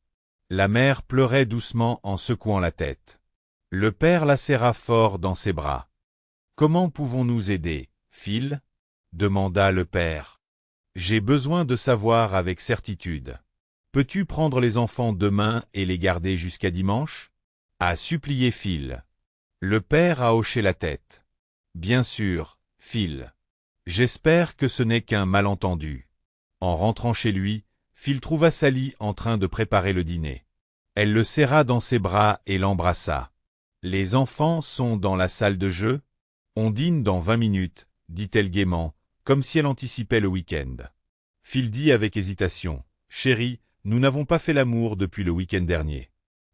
La mère pleurait doucement en secouant la tête. Le père la serra fort dans ses bras. « Comment pouvons-nous aider, Phil ?» demanda le père. « J'ai besoin de savoir avec certitude. Peux-tu prendre les enfants demain et les garder jusqu'à dimanche ?» a supplié Phil. Le père a hoché la tête. « Bien sûr, Phil. J'espère que ce n'est qu'un malentendu. » En rentrant chez lui, Phil trouva Sally en train de préparer le dîner. Elle le serra dans ses bras et l'embrassa. « Les enfants sont dans la salle de jeu ? On dîne dans 20 minutes, dit-elle gaiement, comme si elle anticipait le week-end. Phil dit avec hésitation, « Chérie, nous n'avons pas fait l'amour depuis le week-end dernier.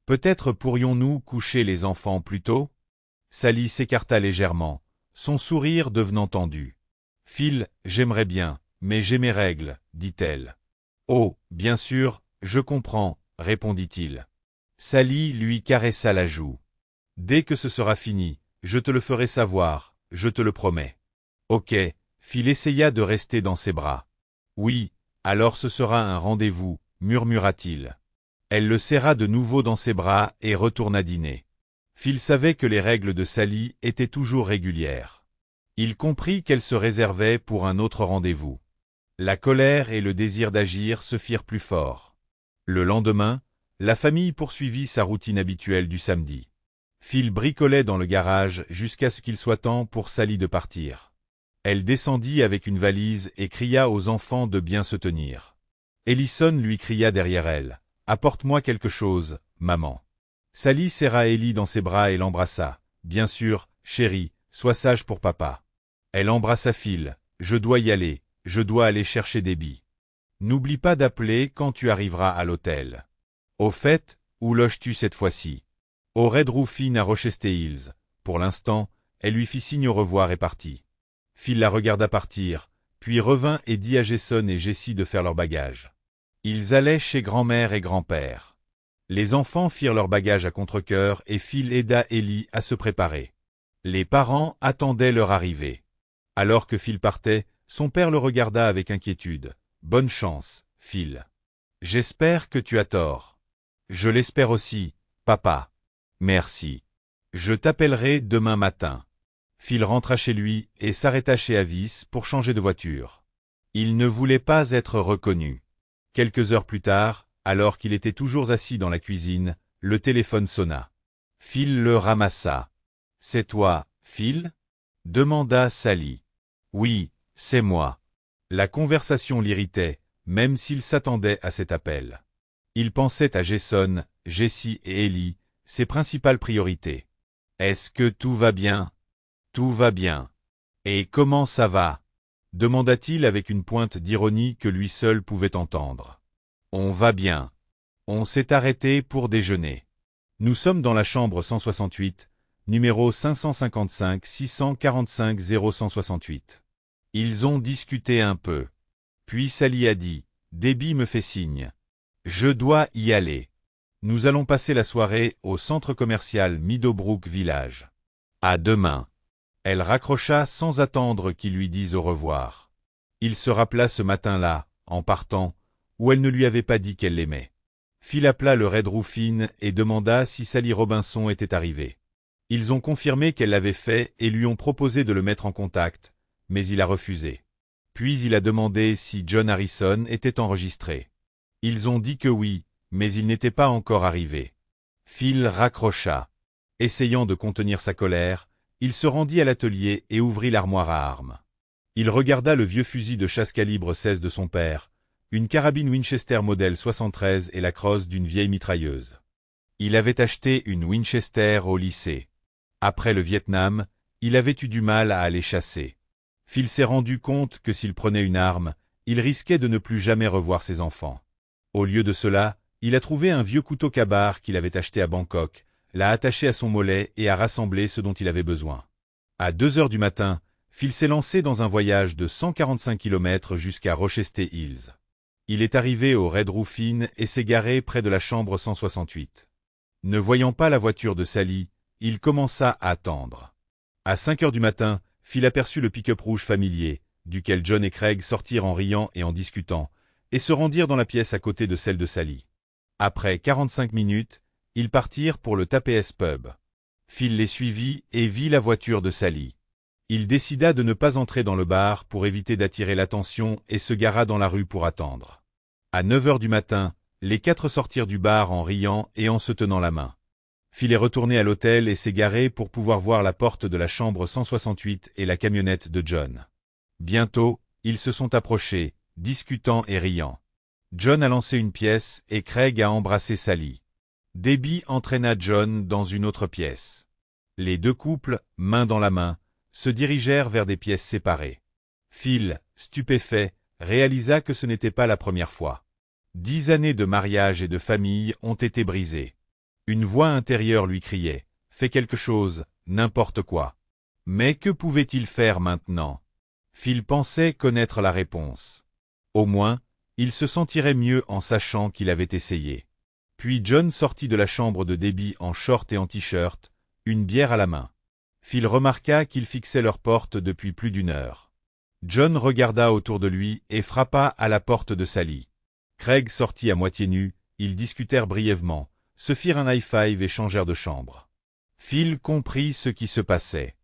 Peut-être pourrions-nous coucher les enfants plus tôt ?» Sally s'écarta légèrement, son sourire devenant tendu. « Phil, j'aimerais bien, mais j'ai mes règles, dit-elle. « Oh, bien sûr, je comprends, répondit-il. Sally lui caressa la joue. « Dès que ce sera fini, je te le ferai savoir, je te le promets. »« Ok. » Phil essaya de rester dans ses bras. « Oui, alors ce sera un rendez-vous, murmura-t-il. Elle le serra de nouveau dans ses bras et retourna dîner. Phil savait que les règles de Sally étaient toujours régulières. Il comprit qu'elle se réservait pour un autre rendez-vous. La colère et le désir d'agir se firent plus forts. Le lendemain, la famille poursuivit sa routine habituelle du samedi. Phil bricolait dans le garage jusqu'à ce qu'il soit temps pour Sally de partir. Elle descendit avec une valise et cria aux enfants de bien se tenir. Ellison lui cria derrière elle. « Apporte-moi quelque chose, maman. » Sally serra Ellie dans ses bras et l'embrassa. « Bien sûr, chérie, sois sage pour papa. » Elle embrassa Phil. « Je dois y aller, je dois aller chercher Debbie. N'oublie pas d'appeler quand tu arriveras à l'hôtel. Au fait, où loges-tu cette fois-ci ? Au Red Roof Inn à Rochester Hills. » Pour l'instant, elle lui fit signe au revoir et partit. Phil la regarda partir, puis revint et dit à Jason et Jessie de faire leur bagage. Ils allaient chez grand-mère et grand-père. Les enfants firent leur bagage à contre-cœur et Phil aida Ellie à se préparer. Les parents attendaient leur arrivée. Alors que Phil partait, son père le regarda avec inquiétude. « Bonne chance, Phil. J'espère que tu as tort. »« Je l'espère aussi, papa. »« Merci. Je t'appellerai demain matin. » Phil rentra chez lui et s'arrêta chez Avis pour changer de voiture. Il ne voulait pas être reconnu. Quelques heures plus tard, Alors qu'il était toujours assis dans la cuisine, le téléphone sonna. Phil le ramassa. « C'est toi, Phil ?» demanda Sally. « Oui, c'est moi. » La conversation l'irritait, même s'il s'attendait à cet appel. Il pensait à Jason, Jessie et Ellie, ses principales priorités. « Est-ce que tout va bien ?»« Tout va bien. »« Et comment ça va ?» demanda-t-il avec une pointe d'ironie que lui seul pouvait entendre. « On va bien. On s'est arrêté pour déjeuner. Nous sommes dans la chambre 168, numéro 555-645-0168. Ils ont discuté un peu. Puis Sally a dit, « Debbie me fait signe. Je dois y aller. Nous allons passer la soirée au centre commercial Meadowbrook Village. À demain. » Elle raccrocha sans attendre qu'il lui dise au revoir. Il se rappela ce matin-là, en partant, où elle ne lui avait pas dit qu'elle l'aimait. Phil appela le Red Roofing et demanda si Sally Robinson était arrivée. Ils ont confirmé qu'elle l'avait fait et lui ont proposé de le mettre en contact, mais il a refusé. Puis il a demandé si John Harrison était enregistré. Ils ont dit que oui, mais il n'était pas encore arrivé. Phil raccrocha. Essayant de contenir sa colère, il se rendit à l'atelier et ouvrit l'armoire à armes. Il regarda le vieux fusil de chasse calibre 16 de son père, une carabine Winchester modèle 73 et la crosse d'une vieille mitrailleuse. Il avait acheté une Winchester au lycée. Après le Vietnam, il avait eu du mal à aller chasser. Phil s'est rendu compte que s'il prenait une arme, il risquait de ne plus jamais revoir ses enfants. Au lieu de cela, il a trouvé un vieux couteau Ka-Bar qu'il avait acheté à Bangkok, l'a attaché à son mollet et a rassemblé ce dont il avait besoin. À 2 heures du matin, Phil s'est lancé dans un voyage de 145 km jusqu'à Rochester Hills. Il est arrivé au Red Roofing et s'est garé près de la chambre 168. Ne voyant pas la voiture de Sally, il commença à attendre. À 5 heures du matin, Phil aperçut le pick-up rouge familier, duquel John et Craig sortirent en riant et en discutant, et se rendirent dans la pièce à côté de celle de Sally. Après 45 minutes, ils partirent pour le TPS Pub. Phil les suivit et vit la voiture de Sally. Il décida de ne pas entrer dans le bar pour éviter d'attirer l'attention et se gara dans la rue pour attendre. À 9 heures du matin, les 4 sortirent du bar en riant et en se tenant la main. Phil est retourné à l'hôtel et s'est garé pour pouvoir voir la porte de la chambre 168 et la camionnette de John. Bientôt, ils se sont approchés, discutant et riant. John a lancé une pièce et Craig a embrassé Sally. Debbie entraîna John dans une autre pièce. Les deux couples, main dans la main, se dirigèrent vers des pièces séparées. Phil, stupéfait, réalisa que ce n'était pas la première fois. 10 années de mariage et de famille ont été brisées. Une voix intérieure lui criait « Fais quelque chose, n'importe quoi ». Mais que pouvait-il faire maintenant? Phil pensait connaître la réponse. Au moins, il se sentirait mieux en sachant qu'il avait essayé. Puis John sortit de la chambre de Debbie en short et en t-shirt, une bière à la main. Phil remarqua qu'ils fixaient leur porte depuis plus d'1 heure. John regarda autour de lui et frappa à la porte de Sally. Craig sortit à moitié nu, ils discutèrent brièvement, se firent un high-five et changèrent de chambre. Phil comprit ce qui se passait.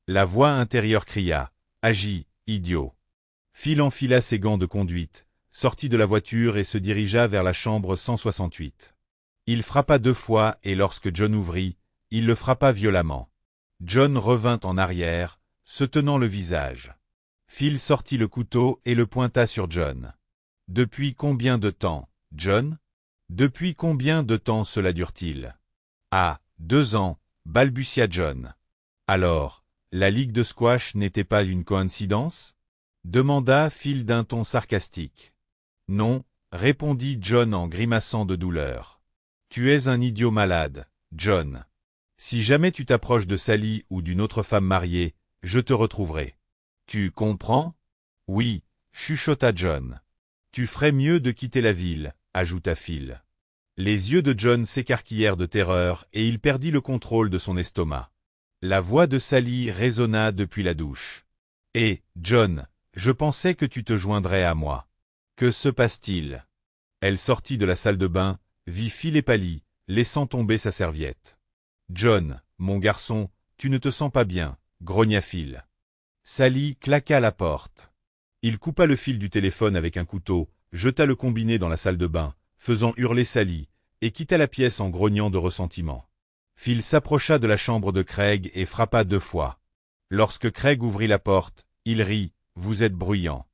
La voix intérieure cria « Agis, idiot !» Phil enfila ses gants de conduite, sortit de la voiture et se dirigea vers la chambre 168. Il frappa 2 fois et lorsque John ouvrit, il le frappa violemment. John revint en arrière, se tenant le visage. Phil sortit le couteau et le pointa sur John. « Depuis combien de temps, John ? Depuis combien de temps cela dure-t-il ? » « Ah, 2 ans, balbutia John. « Alors, la ligue de squash n'était pas une coïncidence ? » demanda Phil d'un ton sarcastique. « Non, » répondit John en grimaçant de douleur. « Tu es un idiot malade, John. Si jamais tu t'approches de Sally ou d'une autre femme mariée, je te retrouverai. Tu comprends ? » « Oui, » chuchota John. « Tu ferais mieux de quitter la ville, » ajouta Phil. Les yeux de John s'écarquillèrent de terreur et il perdit le contrôle de son estomac. La voix de Sally résonna depuis la douche. « Hé, John, je pensais que tu te joindrais à moi. Que se passe-t-il » Elle sortit de la salle de bain, vit Phil et pâlit, laissant tomber sa serviette. « John, mon garçon, tu ne te sens pas bien, » grogna Phil. Sally claqua la porte. Il coupa le fil du téléphone avec un couteau, jeta le combiné dans la salle de bain, faisant hurler Sally, et quitta la pièce en grognant de ressentiment. Phil s'approcha de la chambre de Craig et frappa 2 fois. Lorsque Craig ouvrit la porte, il rit, « Vous êtes bruyant ».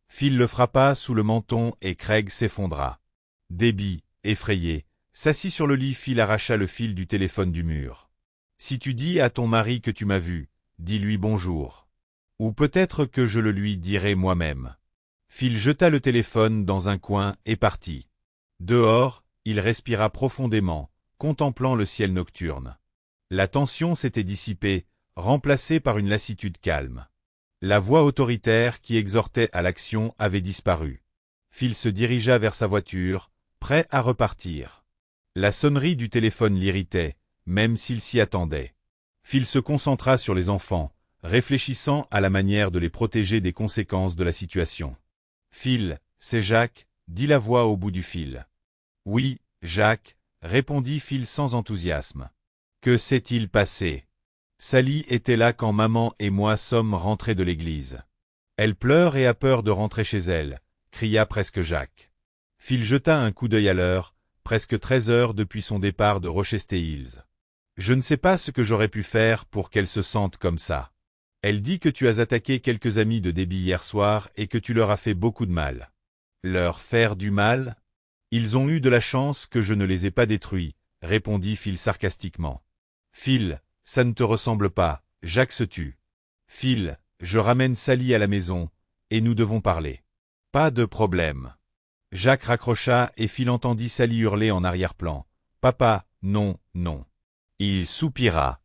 Phil le frappa sous le menton et Craig s'effondra. Debbie, effrayée, s'assit sur le lit. Phil arracha le fil du téléphone du mur. « Si tu dis à ton mari que tu m'as vu, dis-lui bonjour. Ou peut-être que je le lui dirai moi-même. » Phil jeta le téléphone dans un coin et partit. Dehors, il respira profondément, contemplant le ciel nocturne. La tension s'était dissipée, remplacée par une lassitude calme. La voix autoritaire qui exhortait à l'action avait disparu. Phil se dirigea vers sa voiture, prêt à repartir. La sonnerie du téléphone l'irritait, même s'il s'y attendait. Phil se concentra sur les enfants, réfléchissant à la manière de les protéger des conséquences de la situation. « Phil, c'est Jacques » dit la voix au bout du fil. « Oui, Jacques » répondit Phil sans enthousiasme. « Que s'est-il passé ?» Sally était là quand maman et moi sommes rentrés de l'église. Elle pleure et a peur de rentrer chez elle, cria presque Jacques. Phil jeta un coup d'œil à l'heure, presque 13 heures depuis son départ de Rochester Hills. Je ne sais pas ce que j'aurais pu faire pour qu'elle se sente comme ça. Elle dit que tu as attaqué quelques amis de Debbie hier soir et que tu leur as fait beaucoup de mal. Leur faire du mal? Ils ont eu de la chance que je ne les ai pas détruits, répondit Phil sarcastiquement. Phil, ça ne te ressemble pas, Jacques se tut. Phil, je ramène Sally à la maison, et nous devons parler. Pas de problème. Jacques raccrocha et Phil entendit Sally hurler en arrière-plan. Papa, non, non. Il soupira.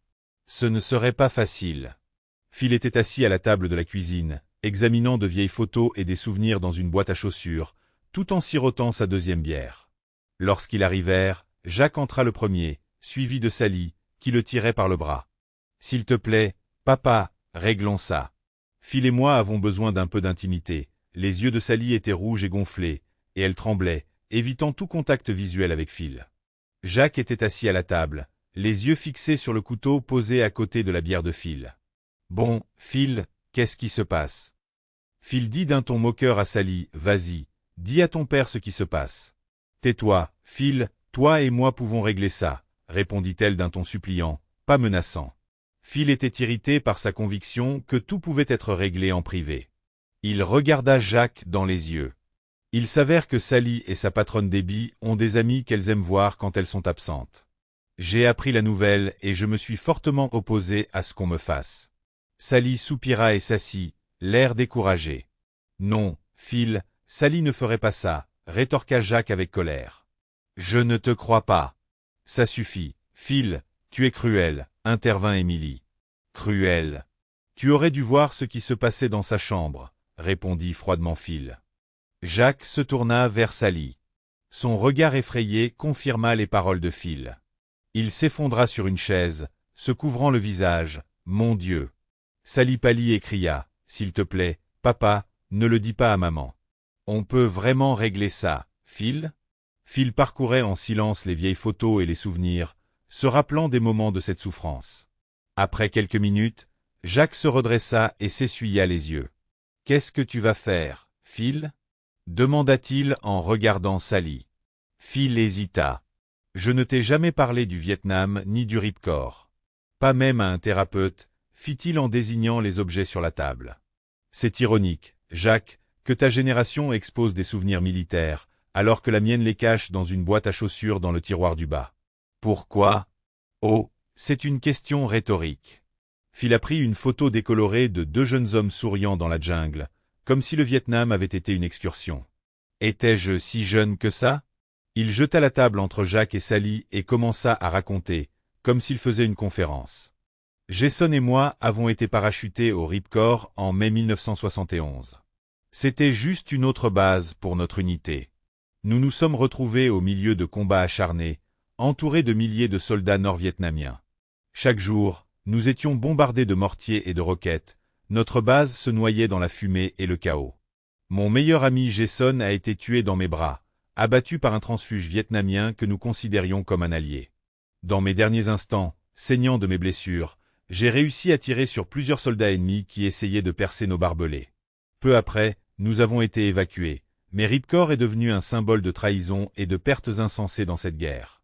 Ce ne serait pas facile. Phil était assis à la table de la cuisine, examinant de vieilles photos et des souvenirs dans une boîte à chaussures, tout en sirotant sa 2e bière. Lorsqu'ils arrivèrent, Jacques entra le premier, suivi de Sally, qui le tirait par le bras. « S'il te plaît, papa, réglons ça. Phil et moi avons besoin d'un peu d'intimité. » Les yeux de Sally étaient rouges et gonflés, et elle tremblait, évitant tout contact visuel avec Phil. Jacques était assis à la table, les yeux fixés sur le couteau posé à côté de la bière de Phil. « Bon, Phil, qu'est-ce qui se passe ?» Phil dit d'un ton moqueur à Sally, « Vas-y, dis à ton père ce qui se passe. »« Tais-toi, Phil, toi et moi pouvons régler ça. » répondit-elle d'un ton suppliant, pas menaçant. Phil était irrité par sa conviction que tout pouvait être réglé en privé. Il regarda Jacques dans les yeux. Il s'avère que Sally et sa patronne Debbie ont des amies qu'elles aiment voir quand elles sont absentes. J'ai appris la nouvelle et je me suis fortement opposé à ce qu'on me fasse. Sally soupira et s'assit, l'air découragé. Non, Phil, Sally ne ferait pas ça, rétorqua Jacques avec colère. Je ne te crois pas. Ça suffit, Phil, tu es cruel, intervint Émilie. Cruel. Tu aurais dû voir ce qui se passait dans sa chambre, répondit froidement Phil. Jacques se tourna vers Sally. Son regard effrayé confirma les paroles de Phil. Il s'effondra sur une chaise, se couvrant le visage. Mon Dieu. Sally pâlit et cria, s'il te plaît, papa, ne le dis pas à maman. On peut vraiment régler ça, Phil? Phil parcourait en silence les vieilles photos et les souvenirs, se rappelant des moments de cette souffrance. Après quelques minutes, Jacques se redressa et s'essuya les yeux. « Qu'est-ce que tu vas faire, Phil ?» demanda-t-il en regardant Sally. Phil hésita. « Je ne t'ai jamais parlé du Vietnam ni du Ripcord. Pas même à un thérapeute, fit-il en désignant les objets sur la table. C'est ironique, Jacques, que ta génération expose des souvenirs militaires, alors que la mienne les cache dans une boîte à chaussures dans le tiroir du bas. Pourquoi? Oh, c'est une question rhétorique. Phil a pris une photo décolorée de 2 jeunes hommes souriant dans la jungle, comme si le Vietnam avait été une excursion. Étais-je si jeune que ça? Il jeta la table entre Jacques et Sally et commença à raconter, comme s'il faisait une conférence. Jason et moi avons été parachutés au Ripcord en mai 1971. C'était juste une autre base pour notre unité. Nous nous sommes retrouvés au milieu de combats acharnés, entourés de milliers de soldats nord-vietnamiens. Chaque jour, nous étions bombardés de mortiers et de roquettes, notre base se noyait dans la fumée et le chaos. Mon meilleur ami Jason a été tué dans mes bras, abattu par un transfuge vietnamien que nous considérions comme un allié. Dans mes derniers instants, saignant de mes blessures, j'ai réussi à tirer sur plusieurs soldats ennemis qui essayaient de percer nos barbelés. Peu après, nous avons été évacués, mais Ripcord est devenu un symbole de trahison et de pertes insensées dans cette guerre.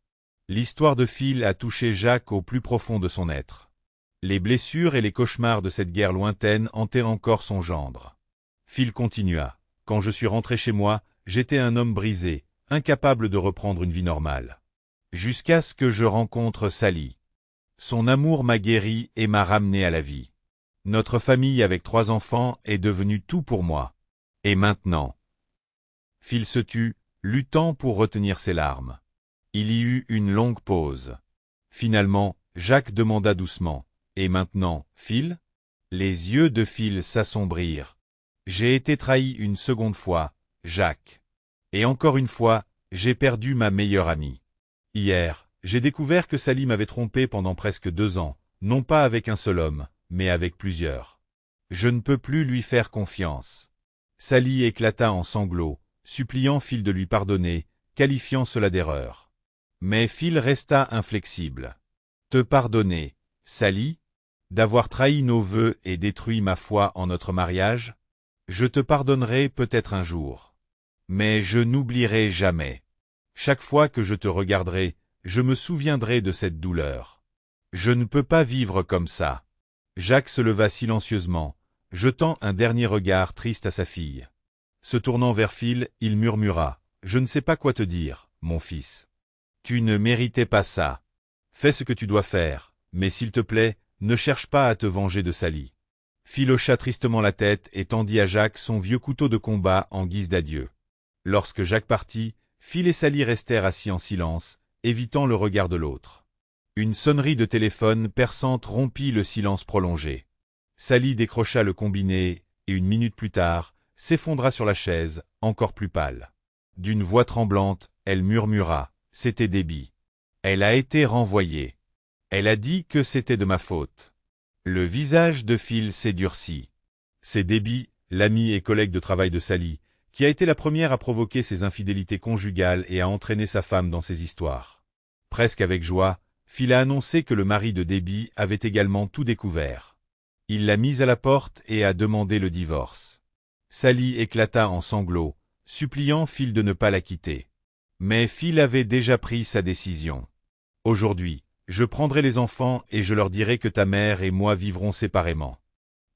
L'histoire de Phil a touché Jacques au plus profond de son être. Les blessures et les cauchemars de cette guerre lointaine hantaient encore son gendre. Phil continua. « Quand je suis rentré chez moi, j'étais un homme brisé, incapable de reprendre une vie normale. Jusqu'à ce que je rencontre Sally. Son amour m'a guéri et m'a ramené à la vie. Notre famille avec 3 enfants est devenue tout pour moi. Et maintenant ?» Phil se tut, luttant pour retenir ses larmes. Il y eut une longue pause. Finalement, Jacques demanda doucement. « Et maintenant, Phil ?» Les yeux de Phil s'assombrirent. « J'ai été trahi une seconde fois, Jacques. Et encore une fois, j'ai perdu ma meilleure amie. Hier, j'ai découvert que Sally m'avait trompé pendant presque 2 ans, non pas avec un seul homme, mais avec plusieurs. Je ne peux plus lui faire confiance. » Sally éclata en sanglots, suppliant Phil de lui pardonner, qualifiant cela d'erreur. Mais Phil resta inflexible. « Te pardonner, Sally ? D'avoir trahi nos vœux et détruit ma foi en notre mariage ? Je te pardonnerai peut-être un jour. Mais je n'oublierai jamais. Chaque fois que je te regarderai, je me souviendrai de cette douleur. Je ne peux pas vivre comme ça. » Jacques se leva silencieusement, jetant un dernier regard triste à sa fille. Se tournant vers Phil, il murmura. « Je ne sais pas quoi te dire, mon fils. Tu ne méritais pas ça. Fais ce que tu dois faire, mais s'il te plaît, ne cherche pas à te venger de Sally. » Phil hocha tristement la tête et tendit à Jacques son vieux couteau de combat en guise d'adieu. Lorsque Jacques partit, Phil et Sally restèrent assis en silence, évitant le regard de l'autre. Une sonnerie de téléphone perçante rompit le silence prolongé. Sally décrocha le combiné et 1 minute plus tard, s'effondra sur la chaise, encore plus pâle. D'une voix tremblante, elle murmura. C'était Debbie. Elle a été renvoyée. Elle a dit que c'était de ma faute. Le visage de Phil s'est durci. C'est Debbie, l'amie et collègue de travail de Sally, qui a été la première à provoquer ces infidélités conjugales et à entraîner sa femme dans ces histoires. Presque avec joie, Phil a annoncé que le mari de Debbie avait également tout découvert. Il l'a mise à la porte et a demandé le divorce. Sally éclata en sanglots, suppliant Phil de ne pas la quitter. Mais Phil avait déjà pris sa décision. « Aujourd'hui, je prendrai les enfants et je leur dirai que ta mère et moi vivrons séparément.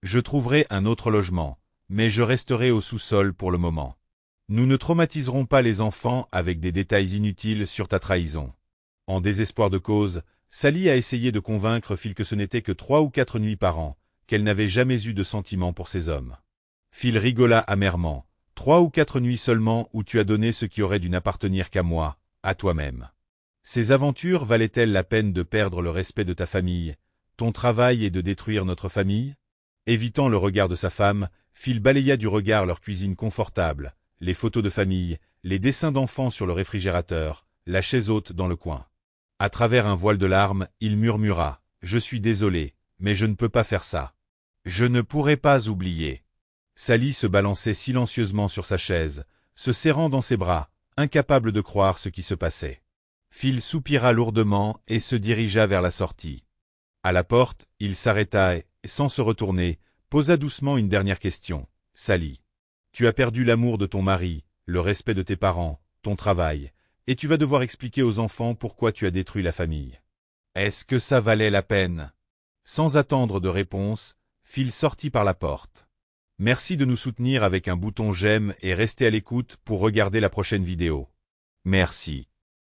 Je trouverai un autre logement, mais je resterai au sous-sol pour le moment. Nous ne traumatiserons pas les enfants avec des détails inutiles sur ta trahison. » En désespoir de cause, Sally a essayé de convaincre Phil que ce n'était que 3 ou 4 nuits par an, qu'elle n'avait jamais eu de sentiments pour ces hommes. Phil rigola amèrement. « 3 ou 4 nuits seulement où tu as donné ce qui aurait dû n'appartenir qu'à moi, à toi-même. Ces aventures valaient-elles la peine de perdre le respect de ta famille, ton travail et de détruire notre famille ?» Évitant le regard de sa femme, Phil balaya du regard leur cuisine confortable, les photos de famille, les dessins d'enfants sur le réfrigérateur, la chaise haute dans le coin. À travers un voile de larmes, il murmura « Je suis désolé, mais je ne peux pas faire ça. Je ne pourrai pas oublier. » Sally se balançait silencieusement sur sa chaise, se serrant dans ses bras, incapable de croire ce qui se passait. Phil soupira lourdement et se dirigea vers la sortie. À la porte, il s'arrêta et, sans se retourner, posa doucement une dernière question. « Sally, tu as perdu l'amour de ton mari, le respect de tes parents, ton travail, et tu vas devoir expliquer aux enfants pourquoi tu as détruit la famille. Est-ce que ça valait la peine ?» Sans attendre de réponse, Phil sortit par la porte. Merci de nous soutenir avec un bouton j'aime et restez à l'écoute pour regarder la prochaine vidéo. Merci.